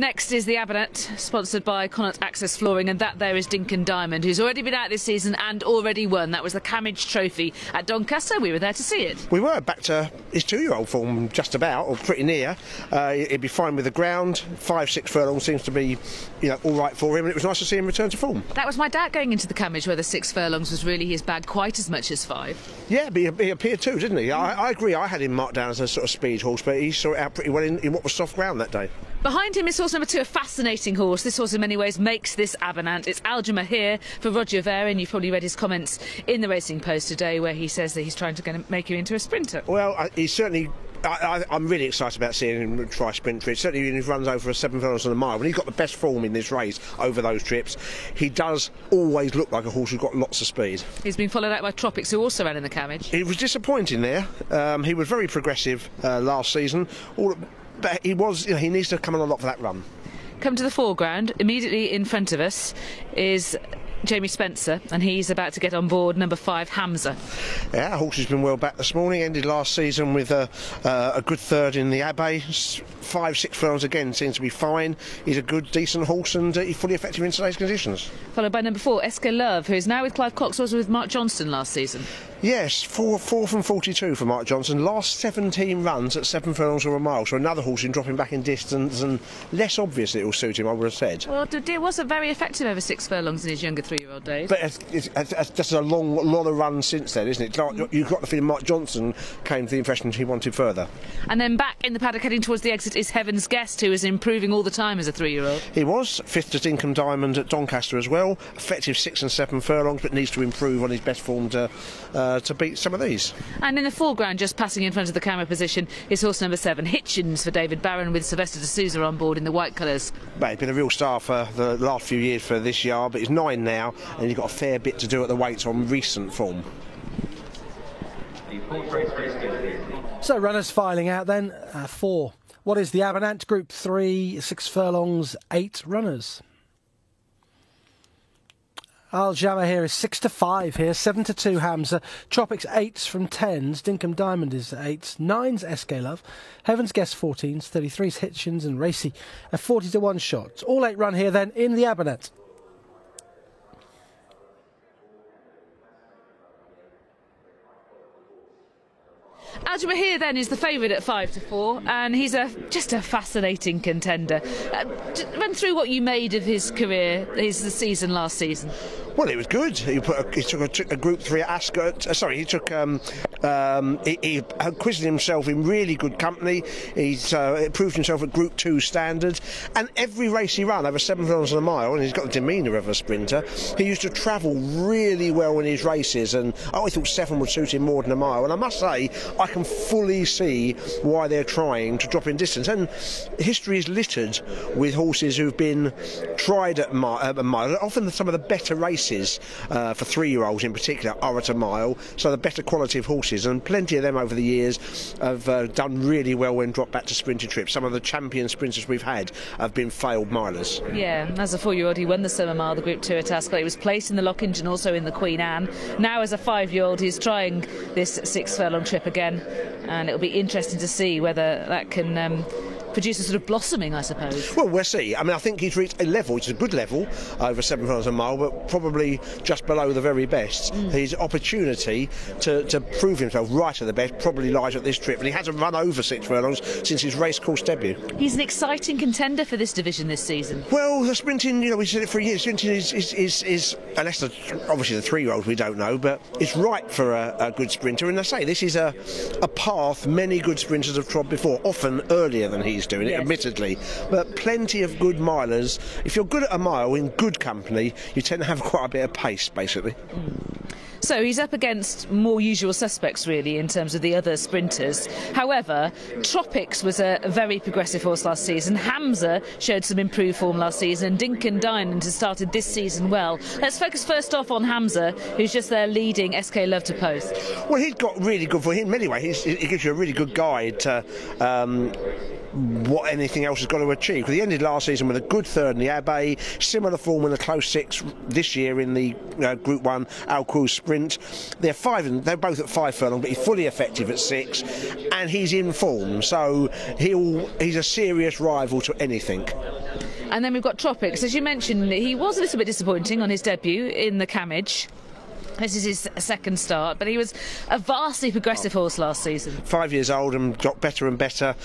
Next is the Amadeus, sponsored by Connaught Access Flooring, and that there is Dinkin Diamond, who's already been out this season and already won. That was the Camage Trophy at Doncaster. We were there to see it. We were back to his 2-year-old form, just about, or pretty near. He'd be fine with the ground. 5-6 furlongs seems to be, all right for him, and it was nice to see him return to form. That was my dad going into the Camage, where the 6 furlongs was really his bag quite as much as 5. Yeah, but he appeared too, didn't he? I agree. I had him marked down as a sort of speed horse, but he saw it out pretty well in what was soft ground that day. Behind him is horse number 2, a fascinating horse. This horse in many ways makes this Amadeus. It's Algebra here for Roger Varon. You've probably read his comments in the Racing Post today, where he says that he's trying to make him into a sprinter. Well, he's certainly... I'm really excited about seeing him try sprint trips. Certainly when he runs over 7 furlongs on a mile. When he's got the best form in this race over those trips, he does always look like a horse who's got lots of speed. He's been followed out by Tropics, who also ran in the Camage. It was disappointing there. He was very progressive last season. But he needs to come on a lot for that run. Come to the foreground. Immediately in front of us is Jamie Spencer, and he's about to get on board number 5, Hamza. Yeah, horse has been well back this morning. Ended last season with a good third in the Abbey. 5-6 furlongs again seems to be fine. He's a good, decent horse, and he's fully effective in today's conditions. Followed by number 4, Esker Love, who is now with Clive Cox, was with Mark Johnston last season. Yes, 4 from 42 for Mark Johnson. Last 17 runs at 7 furlongs or a mile, so another horse in dropping back in distance, and less obvious it will suit him, I would have said. Well, Deer wasn't very effective over 6 furlongs in his younger 3-year-old days. But it's just a lot of runs since then, isn't it? Like, you've got the feeling Mark Johnson came to the impression he wanted further. And then back in the paddock heading towards the exit is Heaven's Guest, who is improving all the time as a 3-year-old. He was 5th to Dinkin Diamond at Doncaster as well. Effective 6 and 7 furlongs, but needs to improve on his best form to beat some of these. And in the foreground, just passing in front of the camera position, is horse number 7, Hitchens, for David Barron, with Sylvester de Souza on board in the white colours. But he's been a real star for the last few years for this yard, but he's 9 now, and he's got a fair bit to do at the weights on recent form. So runners filing out then. 4. What is the Amadeus? Group 3, 6 furlongs, 8 runners. Al Jama here is 6-5 here, 7-2 Hamza, Tropics 8s from 10s, Dinkum Diamond is 8s, 9s SK Love, Heaven's Guest 14s, 33s Hitchens and Racy a 40-1 shot. All 8 run here then in the Amadeus. Algebra here then is the favourite at 5-4, and he's just a fascinating contender. Run through what you made of his career, the season last season. Well, it was good. He took a Group 3 at Ascot. He took. He acquitted himself in really good company. He's proved himself at Group 2 standard. And every race he ran over 7 furlongs on a mile, and he's got the demeanour of a sprinter. He used to travel really well in his races, and I always thought 7 would suit him more than a mile. And I must say, I can fully see why they're trying to drop in distance. And history is littered with horses who've been tried at a mile. Often some of the better races for 3-year-olds in particular are at a mile, so the better quality of horses, and plenty of them over the years have done really well when dropped back to sprinting trips. Some of the champion sprinters we've had have been failed milers. Yeah, as a 4-year-old he won the Summer Mile, the Group 2 at Ascot. He was placed in the Lockingen and also in the Queen Anne. Now as a 5-year-old he's trying this 6 furlong trip again, and it'll be interesting to see whether that can produce a sort of blossoming, I suppose. Well, we'll see. I mean, I think he's reached a level, which is a good level, over 7 furlongs a mile, but probably just below the very best. His opportunity to prove himself right at the best probably lies at this trip, and he hasn't run over 6 furlongs since his racecourse debut. He's an exciting contender for this division this season. Well, the sprinting, we said it for years, sprinting is unless obviously the 3-year-olds we don't know, but it's right for a good sprinter. And I say, this is a path many good sprinters have trod before, often earlier than he's doing it, yes, admittedly, but plenty of good milers. If you're good at a mile in good company, you tend to have quite a bit of pace, basically. So he's up against more usual suspects, really, in terms of the other sprinters. However, Tropics was a very progressive horse last season. Hamza showed some improved form last season. Dinkin Diamond has started this season well. Let's focus first off on Hamza, who's just there leading SK Love to post. Well, he's got really good for him anyway. He gives you a really good guide to what anything else has got to achieve, because he ended last season with a good third in the Abbey, similar form in the close 6 this year in the Group 1 Al Cruz Sprint sprint. They're both at 5 furlong, but he's fully effective at 6, and he's in form, so he's a serious rival to anything. And then we've got Tropics. As you mentioned, he was a little bit disappointing on his debut in the Camage. This is his second start, but he was a vastly progressive horse last season. 5 years old and got better and better.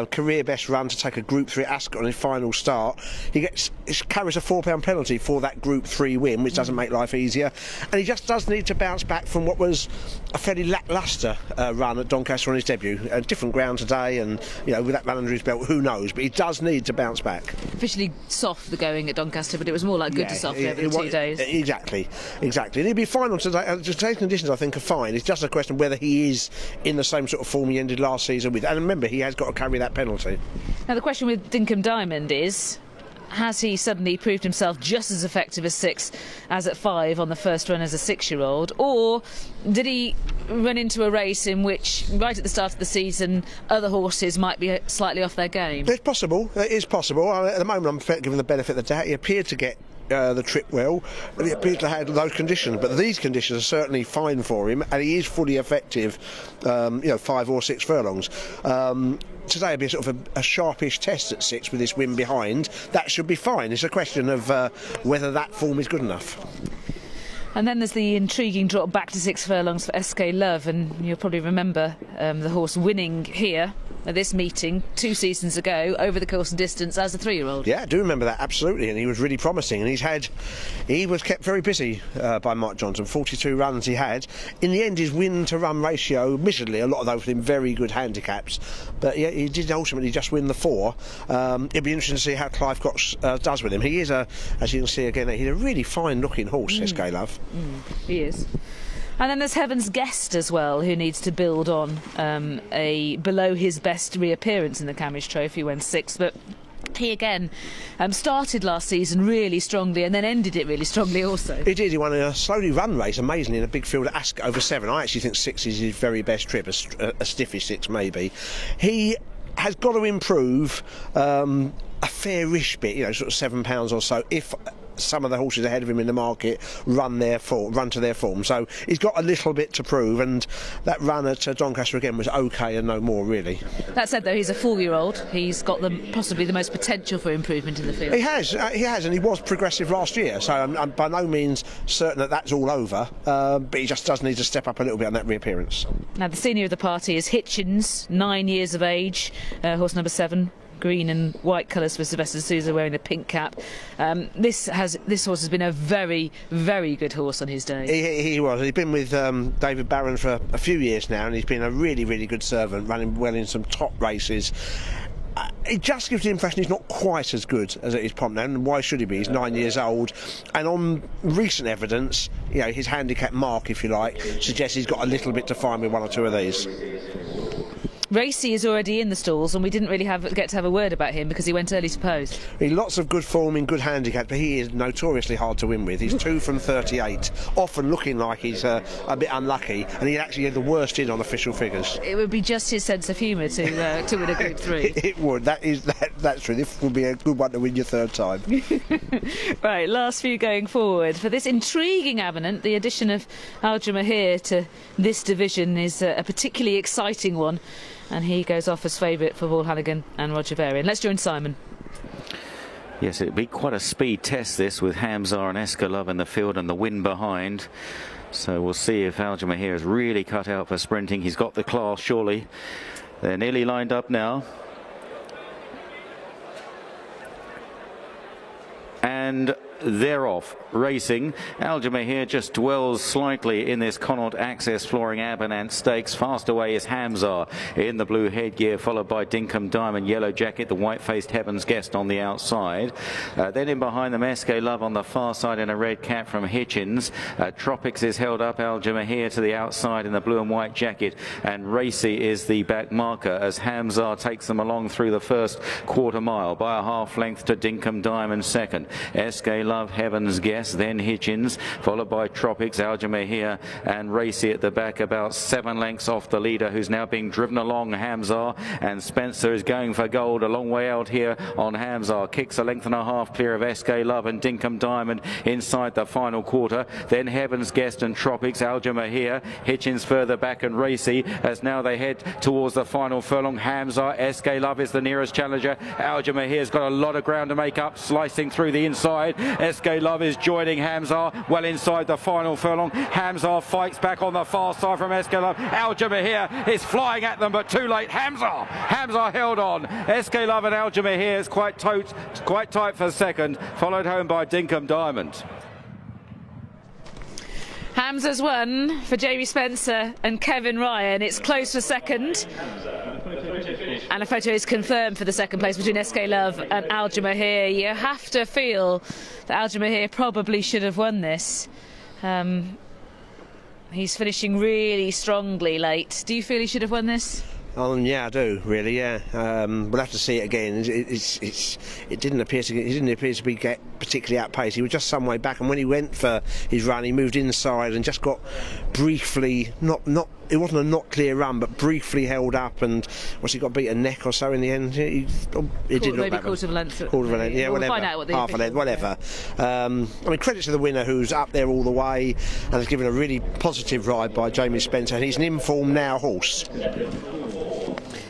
Career best run to take a Group 3 at Ascot on his final start. He carries a £4 penalty for that Group 3 win, which doesn't make life easier. And he just does need to bounce back from what was a fairly lacklustre run at Doncaster on his debut. A different ground today, and with that run under his belt, who knows? But he does need to bounce back. Officially soft the going at Doncaster, but it was more like good to soft over the 2 days. Exactly. And he'll be fine on today. Today's conditions, I think, are fine. It's just a question of whether he is in the same sort of form he ended last season with. And remember, he has got to carry that penalty. Now, the question with Dinkum Diamond is, has he suddenly proved himself just as effective at 6 as at 5 on the first run as a 6-year-old? Or did he run into a race in which, right at the start of the season, other horses might be slightly off their game? It's possible. It is possible. At the moment, I'm giving the benefit of the doubt. He appeared to get the trip well, and he appears to have those conditions, but these conditions are certainly fine for him, and he is fully effective 5 or 6 furlongs. Today will be sort of a sharpish test at 6 with this win behind. That should be fine. It's a question of whether that form is good enough. And then there's the intriguing drop back to 6 furlongs for SK Love, and you'll probably remember the horse winning here at this meeting 2 seasons ago over the course and distance as a 3-year-old. Yeah, I do remember that, absolutely, and he was really promising, and he was kept very busy by Mark Johnson. 42 runs he had. In the end, his win-to-run ratio, admittedly, a lot of those were in very good handicaps, but yeah, he did ultimately just win the 4. It'll be interesting to see how Clive Cox does with him. He is, as you can see again, he's a really fine-looking horse, SK Love. He is. And then there's Heaven's Guest as well, who needs to build on a below his best reappearance in the Camage Trophy when 6th, but he again started last season really strongly and then ended it really strongly also. He did. He won a slowly run race, amazingly, in a big field at Ascot over 7. I actually think 6 is his very best trip, a stiffish 6 maybe. He has got to improve a fairish bit, sort of £7 or so, if some of the horses ahead of him in the market run to their form. So he's got a little bit to prove, and that run at Doncaster again was okay and no more, really. That said, though, he's a 4-year-old. He's got possibly the most potential for improvement in the field. He has, and he was progressive last year, so I'm by no means certain that that's all over, but he just does need to step up a little bit on that reappearance. Now, the senior of the party is Hitchens, 9 years of age, horse number 7. Green and white colours for Sylvester Sousa, wearing a pink cap. This horse has been a very, very good horse on his day. He was. He's been with David Barron for a few years now, and he's been a really, really good servant, running well in some top races. It just gives the impression he's not quite as good as at his pomp now, and why should he be? He's 9 years old, and on recent evidence, his handicap mark, if you like, suggests he's got a little bit to find with 1 or 2 of these. Racy is already in the stalls, and we didn't really get to have a word about him because he went early to post. Lots of good form in good handicap, but he is notoriously hard to win with. He's 2 from 38, often looking like he's a bit unlucky, and he actually had the worst in on official figures. It would be just his sense of humour to win a Group 3. It would. That's true. This would be a good one to win your 3rd time. Right, last few going forward. For this intriguing Avenant, the addition of Alja Mahir to this division is a particularly exciting one. And he goes off as favourite for Paul Hannigan and Roger Varian. Let's join Simon. Yes, it'd be quite a speed test, this, with Hamza and SK Love in the field and the wind behind. So we'll see if Alja Mahir is really cut out for sprinting. He's got the class, surely. They're nearly lined up now. And they're off racing. Alja Mahir just dwells slightly in this Connaught Access Flooring Abonant Stakes. Fast away is Hamza in the blue headgear, followed by Dinkum Diamond, yellow jacket, the white-faced Heaven's Guest on the outside. Then in behind them, SK Love on the far side in a red cap from Hitchens. Tropics is held up, Alja Mahir to the outside in the blue and white jacket, and Racy is the back marker as Hamza takes them along through the first quarter mile by a half length to Dinkum Diamond second. SK Love, Heaven's Guest, then Hitchens, followed by Tropics, Aljamair here, and Racy at the back, about 7 lengths off the leader, who's now being driven along, Hamza, and Spencer is going for gold a long way out here on Hamza. Kicks a length and a half clear of SK Love and Dinkum Diamond inside the final quarter. Then Heaven's Guest and Tropics, Aljamair here, Hitchens further back, and Racy as now they head towards the final furlong. Hamza, SK Love is the nearest challenger. Aljamair here's got a lot of ground to make up, slicing through the inside. SK Love is joining Hamza well inside the final furlong. Hamza fights back on the far side from SK Love. Aljamair here is flying at them, but too late. Hamza held on. SK Love and Aljamair here is quite tight for second, followed home by Dinkum Diamond. Hamza's won for Jamie Spencer and Kevin Ryan. It's close for second. And a photo is confirmed for the second place between SK Love and Aljamair here. You have to feel that Aljamair here probably should have won this. He's finishing really strongly late. Do you feel he should have won this? Yeah, I do really. Yeah, we'll have to see it again. It didn't appear to be particularly outpaced. He was just some way back, and when he went for his run, he moved inside and just got briefly it wasn't a not clear run, but briefly held up, and he got beat a neck or so in the end. It did look maybe quarter of a length. Yeah, we'll whatever. Find out what the half a length, whatever. I mean, credit to the winner who's up there all the way and has given a really positive ride by Jamie Spencer, and he's an in-form now horse.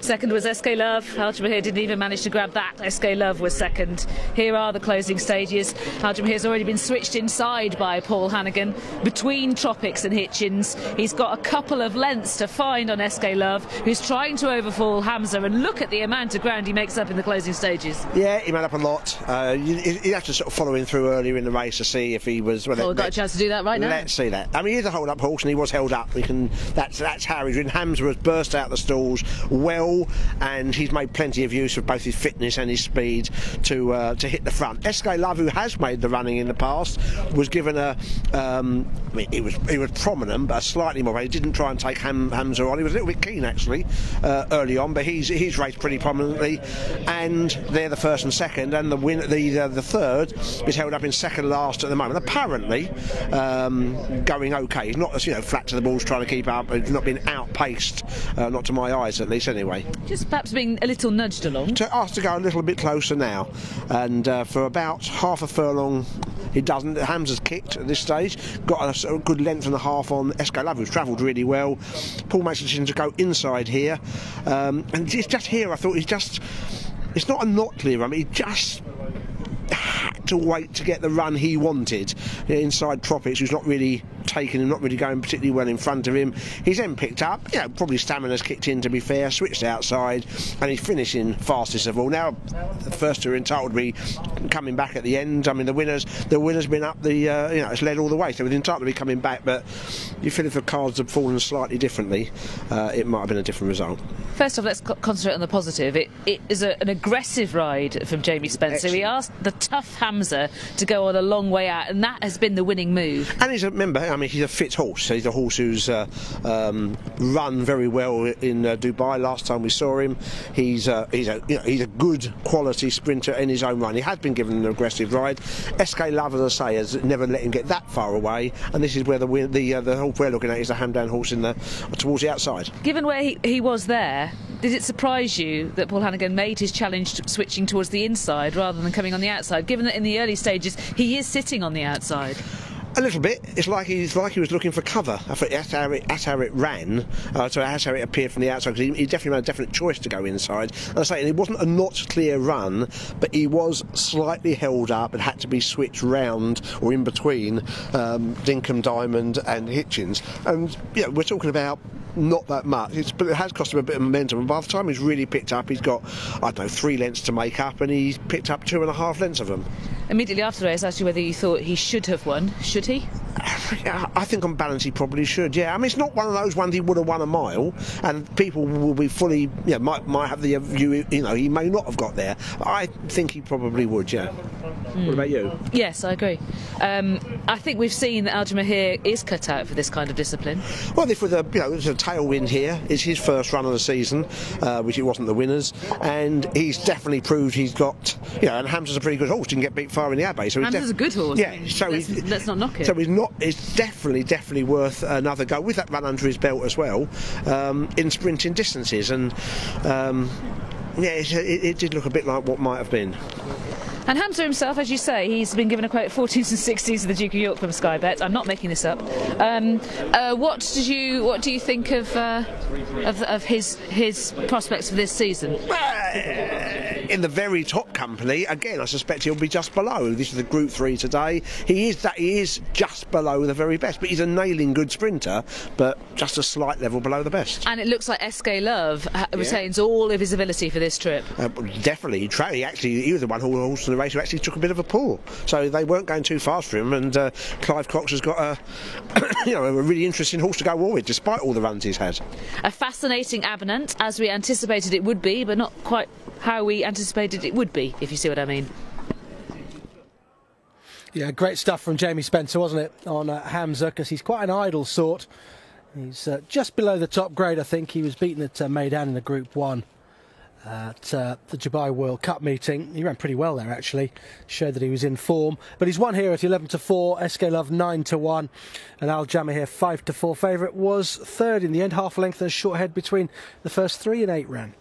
Second was SK Love. Aljamair here didn't even manage to grab that. SK Love was second. Here are the closing stages. Aljamair here's already been switched inside by Paul Hannigan between Tropics and Hitchens. He's got a couple of lengths to find on SK Love, who's trying to overfall Hamza, and look at the amount of ground he makes up in the closing stages. Yeah, he made up a lot. You'd have to sort of follow him through earlier in the race to see if he was... Well, we've got a chance to do that right now. Let's see that. I mean, he's a hold-up horse, and he was held up. That's how he's ridden. Hamza has burst out the stalls well, and he's made plenty of use of both his fitness and his speed to hit the front. SK Love, who has made the running in the past, was given a... I mean, he was prominent, but slightly more. He didn't try and take Hamza on. He was a little bit keen, actually, early on, but he's raced pretty prominently, and they're the first and second, and the third is held up in second last at the moment. Apparently, going okay. He's not, flat to the balls trying to keep up. He's not been outpaced, not to my eyes at least, anyway. Just perhaps being a little nudged along. To ask to go a little bit closer now, and for about half a furlong he doesn't. Hamza's kicked at this stage, got a good length and a half on SK Love, who's travelled really well. Paul makes a decision to go inside here, and it's just here I thought it's not a not clear run, he just had to wait to get the run he wanted inside Tropics, who's not really taken him, not really going particularly well in front of him. He's then picked up, probably stamina's kicked in to be fair, switched outside, and he's finishing fastest of all. Now the first two are entitled to be coming back at the end. I mean, the winner's been up it's led all the way, so it's entitled to be coming back, but you feel if the cards had fallen slightly differently, it might have been a different result. First off, let's concentrate on the positive. It is an aggressive ride from Jamie Spencer. Excellent. He asked the tough Hamza to go on a long way out, and that has been the winning move. And he's he's a fit horse. He's a horse who's run very well in Dubai. Last time we saw him, he's a good quality sprinter in his own run. He has been given an aggressive ride. SK Love, as I say, has never let him get that far away, and this is where the horse we're looking at is the Hamdan horse towards the outside. Given where he was there, did it surprise you that Paul Hannigan made his challenge switching towards the inside rather than coming on the outside, given that in the early stages he is sitting on the outside? A little bit. It's like he was looking for cover. I thought that's how it ran. So that's how it appeared from the outside. Because he definitely made a definite choice to go inside. And I say it wasn't a not clear run, but he was slightly held up and had to be switched round or in between Dinkum Diamond and Hitchens. And we're talking about not that much, but it has cost him a bit of momentum, and by the time he's really picked up, he's got 3 lengths to make up, and he's picked up 2.5 lengths of them. Immediately after the race, I asked you whether you thought he should have won. Should he? I think on balance he probably should. I mean, it's not one of those ones he would have won a mile, and people will be fully might have the view he may not have got there. I think he probably would. What about you? Yes, I agree. I think we've seen that Aljamair here is cut out for this kind of discipline. Well, if with there's a tailwind here, it's his first run of the season, which it wasn't the winner's, and he's definitely proved he's got and Hamza's a pretty good horse. He can get beat far in the Abbey. So Hamza's a good horse. Yeah, I mean, so let's not knock it. So it's definitely worth another go with that run under his belt as well, in sprinting distances. And it did look a bit like what might have been. And Hamza himself, as you say, he's been given a quote 14s and 60s of the Duke of York from Sky Bet. I'm not making this up. What do you think of his prospects for this season? In the very top company, again, I suspect he'll be just below. This is the Group 3 today. He is just below the very best, but he's a nailing good sprinter, but just a slight level below the best. And it looks like SK Love retains all of his ability for this trip. Definitely. He was the one horse in the race who actually took a bit of a pull, so they weren't going too fast for him. And Clive Cox has got a a really interesting horse to go war with, despite all the runs he's had. A fascinating Abonant, as we anticipated it would be, but not quite how we anticipated it would be, if you see what I mean. Yeah, great stuff from Jamie Spencer, wasn't it, on Hamza, because he's quite an idle sort. He's just below the top grade, I think. He was beaten at Meydan in the Group 1 at the Dubai World Cup meeting. He ran pretty well there, actually. Showed that he was in form. But he's won here at 11-4, SK Love 9-1, and Al Jamahir 5-4 favourite was third in the end, half a length and a short head between the first 3 and 8 ran.